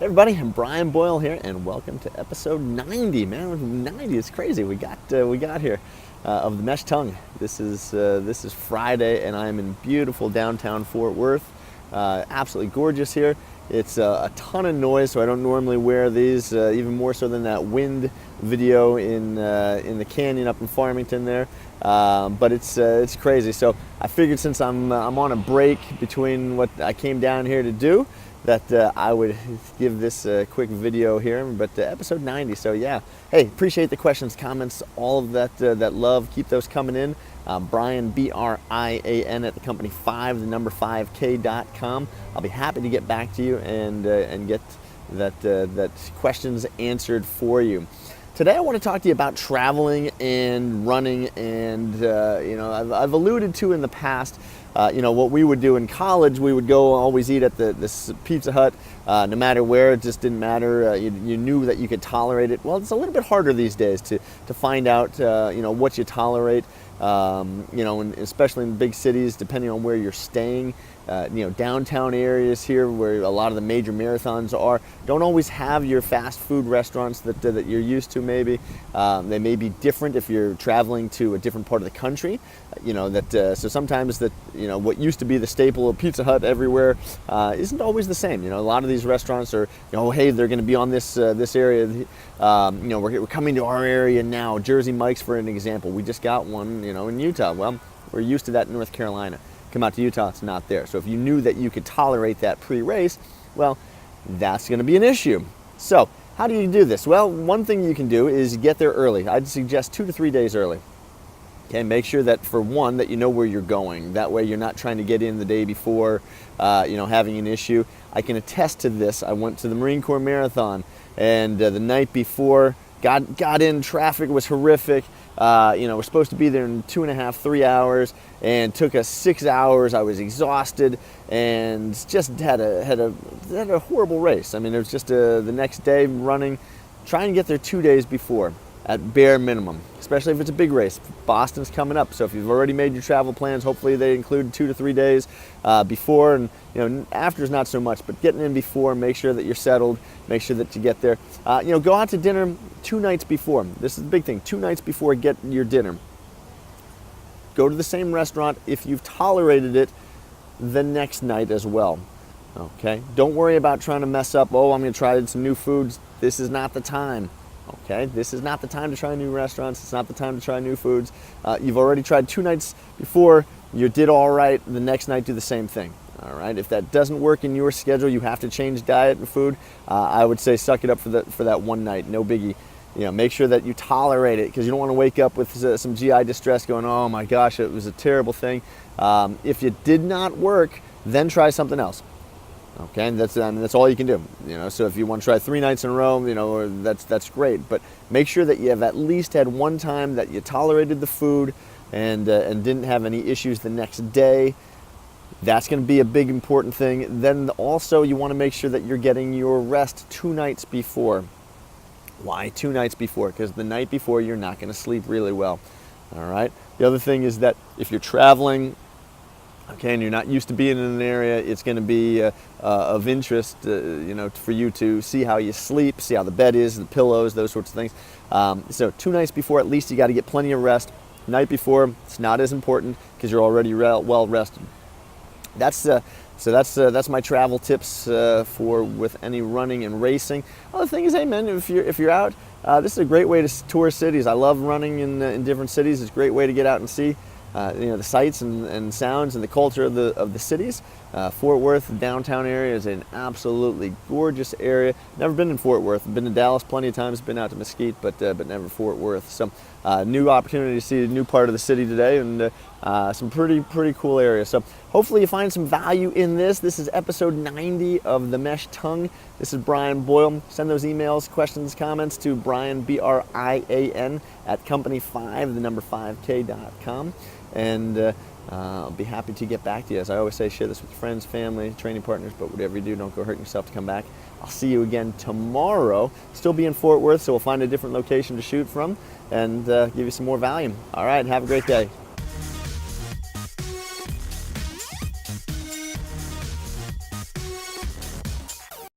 Hey everybody, I'm Brian Boyle here, and welcome to episode 90. Man, 90 is crazy. We got here of the Mesh Tongue. This is Friday, and I'm in beautiful downtown Fort Worth. Absolutely gorgeous here. It's a ton of noise, so I don't normally wear these. Even more so than that wind video in the canyon up in Farmington there. But it's crazy. So I figured since I'm on a break between what I came down here to do, that I would give this a quick video here, but episode 90. So yeah, hey, appreciate the questions, comments, all of that love. Keep those coming in. Brian, Brian at the company 5, the number 5k.com. I'll be happy to get back to you and get that questions answered for you. Today I want to talk to you about traveling and running, and I've alluded to in the past, what we would do in college. We would go always eat at this Pizza Hut, no matter where. It just didn't matter. You knew that you could tolerate it. Well, it's a little bit harder these days to find out what you tolerate. And especially in big cities, depending on where you're staying. Downtown areas here where a lot of the major marathons are don't always have your fast food restaurants that you're used to. Maybe they may be different if you're traveling to a different part of the country. So sometimes what used to be the staple of Pizza Hut everywhere isn't always the same. A lot of these restaurants are, hey, they're going to be on this area. We're coming to our area now. Jersey Mike's, for an example, we just got one, in Utah. Well, we're used to that in North Carolina. Come out to Utah, it's not there. So if you knew that you could tolerate that pre-race, well, that's going to be an issue. So how do you do this? Well, one thing you can do is get there early. I'd suggest 2 to 3 days early. Okay, make sure that, for one, that you know where you're going. That way you're not trying to get in the day before, having an issue. I can attest to this. I went to the Marine Corps Marathon, and the night before, got in, traffic was horrific. We're supposed to be there in 2.5, 3 hours, and took us 6 hours. I was exhausted and just had a horrible race. I mean, it was just the next day running, trying to get there 2 days before at bare minimum, especially if it's a big race. Boston's coming up, so if you've already made your travel plans, hopefully they include 2 to 3 days before, and after is not so much, but getting in before, make sure that you're settled, make sure that you get there. Go out to dinner 2 nights before. This is the big thing. 2 nights before, get your dinner. Go to the same restaurant if you've tolerated it the next night as well. Okay? Don't worry about trying to mess up. Oh, I'm going to try some new foods. This is not the time. Okay, this is not the time to try new restaurants. It's not the time to try new foods. You've already tried 2 nights before. You did all right. The next night, do the same thing. All right. If that doesn't work in your schedule, you have to change diet and food. I would say suck it up for that one night. No biggie. Make sure that you tolerate it, because you don't want to wake up with some GI distress, going, "Oh my gosh, it was a terrible thing." If it did not work, then try something else. Okay, and that's all you can do. So if you want to try 3 nights in a row, that's great. But make sure that you have at least had one time that you tolerated the food and didn't have any issues the next day. That's going to be a big important thing. Then also you want to make sure that you're getting your rest 2 nights before. Why 2 nights before? Because the night before you're not going to sleep really well. All right. The other thing is that if you're traveling, okay, and you're not used to being in an area, it's going to be of interest, for you to see how you sleep, see how the bed is, the pillows, those sorts of things. So 2 nights before, at least, you got to get plenty of rest. Night before, it's not as important because you're already well rested. That's my travel tips with any running and racing. Other thing is, hey man, if you're out, this is a great way to tour cities. I love running in different cities. It's a great way to get out and see the sights and sounds and the culture of the cities. Fort Worth, the downtown area, is an absolutely gorgeous area. Never been in Fort Worth. Been to Dallas plenty of times. Been out to Mesquite, but never Fort Worth. So new opportunity to see a new part of the city today, and some pretty cool areas. So hopefully you find some value in this. This is episode 90 of the Mesh Tongue. This is Brian Boyle. Send those emails, questions, comments to Brian, Brian, at company5, the number 5k.com. And I'll be happy to get back to you. As I always say, share this with your friends, family, training partners, but whatever you do, don't go hurting yourself to come back. I'll see you again tomorrow. Still be in Fort Worth, so we'll find a different location to shoot from and give you some more value. All right, have a great day.